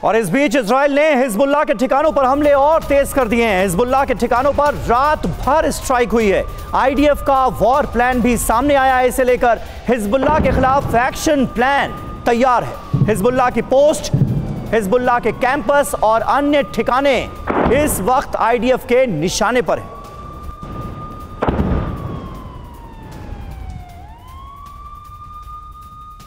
और इस बीच इजराइल ने हिजबुल्लाह के ठिकानों पर हमले और तेज कर दिए हैं। हिजबुल्लाह के ठिकानों पर रात भर स्ट्राइक हुई है। आईडीएफ का वॉर प्लान भी सामने आया है। इसे लेकर हिजबुल्लाह के खिलाफ एक्शन प्लान तैयार है। हिजबुल्लाह की पोस्ट, हिजबुल्लाह के कैंपस और अन्य ठिकाने इस वक्त आईडीएफ के निशाने पर हैं।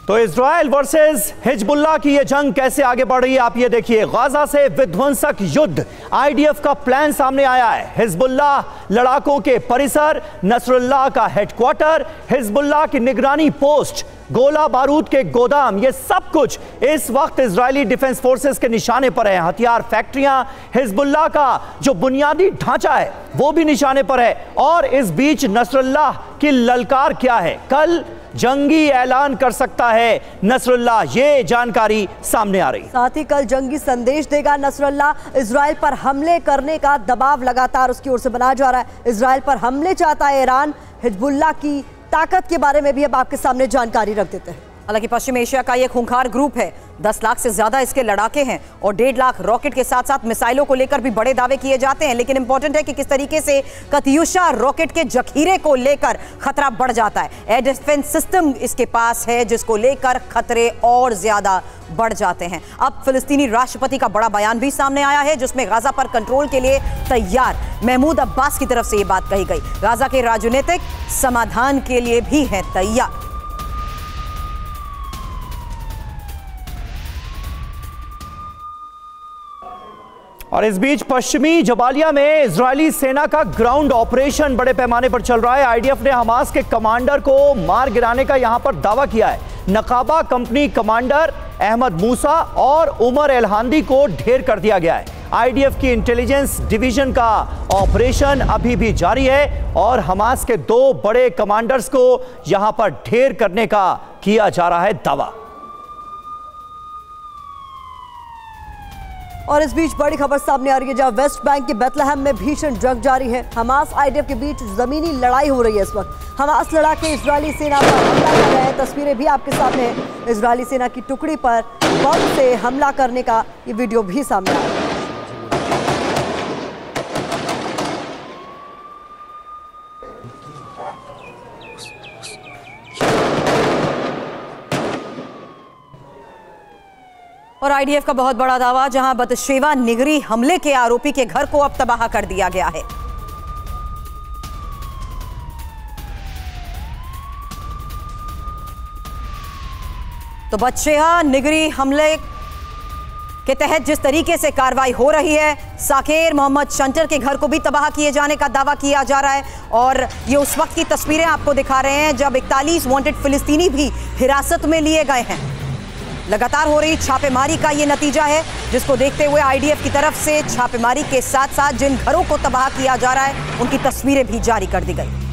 तो इजराइल वर्सेस हिजबुल्लाह की यह जंग कैसे आगे बढ़ रही है, आप ये देखिए। गाजा से विध्वंसक युद्ध, आईडीएफ का प्लान सामने आया है। हिजबुल्लाह लड़ाकों के परिसर, नसरुल्लाह का हेडक्वार्टर, हिजबुल्लाह की निगरानी पोस्ट, गोला बारूद के गोदाम, ये सब कुछ इस वक्त इजरायली डिफेंस फोर्सेस के निशाने पर है। हथियार फैक्ट्रियां, हिजबुल्लाह का जो बुनियादी ढांचा है वो भी निशाने पर है। और इस बीच नसरुल्लाह की ललकार क्या है, कल जंगी ऐलान कर सकता है नसरुल्लाह, ये जानकारी सामने आ रही है। साथ ही कल जंगी संदेश देगा नसरुल्लाह। इजराइल पर हमले करने का दबाव लगातार उसकी ओर से बनाया जा रहा है। इजराइल पर हमले चाहता है ईरान। हिजबुल्लाह की ताकत के बारे में भी अब आपके सामने जानकारी रख देते हैं। हालांकि पश्चिम एशिया का ये खूंखार ग्रुप है, 10 लाख से ज्यादा इसके लड़ाके हैं और 1.5 लाख रॉकेट के साथ साथ मिसाइलों को लेकर भी बड़े दावे किए जाते हैं। लेकिन इंपॉर्टेंट है कि किस तरीके से कत्यूशा रॉकेट के जखीरे को लेकर खतरा बढ़ जाता है। एयर डिफेंस सिस्टम इसके पास है जिसको लेकर खतरे और ज्यादा बढ़ जाते हैं। अब फिलिस्तीनी राष्ट्रपति का बड़ा बयान भी सामने आया है जिसमें गाजा पर कंट्रोल के लिए तैयार महमूद अब्बास की तरफ से यह बात कही गई। गाजा के राजनीतिक समाधान के लिए भी है तैयार। और इस बीच पश्चिमी जबालिया में इजरायली सेना का ग्राउंड ऑपरेशन बड़े पैमाने पर चल रहा है। आईडीएफ ने हमास के कमांडर को मार गिराने का यहां पर दावा किया है। नकाबा कंपनी कमांडर अहमद मूसा और उमर एलहांदी को ढेर कर दिया गया है। आईडीएफ की इंटेलिजेंस डिवीजन का ऑपरेशन अभी भी जारी है और हमास के 2 बड़े कमांडर्स को यहां पर ढेर करने का किया जा रहा है दावा। और इस बीच बड़ी खबर सामने आ रही है जहां वेस्ट बैंक के बेथलेहम में भीषण जंग जारी है। हमास आईडीएफ के बीच जमीनी लड़ाई हो रही है। इस वक्त हमास लड़ाके इजरायली सेना पर हमला कर रहे हैं। तस्वीरें भी आपके सामने हैं। इजरायली सेना की टुकड़ी पर बम से हमला करने का ये वीडियो भी सामने आ रहा है। और आईडीएफ का बहुत बड़ा दावा, जहां बतशेवा निगरी हमले के आरोपी के घर को अब तबाह कर दिया गया है। तो बतशेवा निगरी हमले के तहत जिस तरीके से कार्रवाई हो रही है, साकेर मोहम्मद शंटर के घर को भी तबाह किए जाने का दावा किया जा रहा है। और ये उस वक्त की तस्वीरें आपको दिखा रहे हैं जब 41 वांटेड फिलिस्तीनी भी हिरासत में लिए गए हैं। लगातार हो रही छापेमारी का ये नतीजा है जिसको देखते हुए आईडीएफ की तरफ से छापेमारी के साथ साथ जिन घरों को तबाह किया जा रहा है उनकी तस्वीरें भी जारी कर दी गई।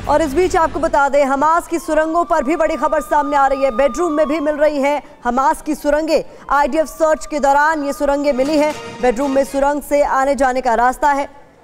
और इस बीच आपको बता दें, हमास की सुरंगों पर भी बड़ी खबर सामने आ रही है। बेडरूम में भी मिल रही है हमास की सुरंगें। आईडीएफ सर्च के दौरान ये सुरंगें मिली हैं। बेडरूम में सुरंग से आने जाने का रास्ता है।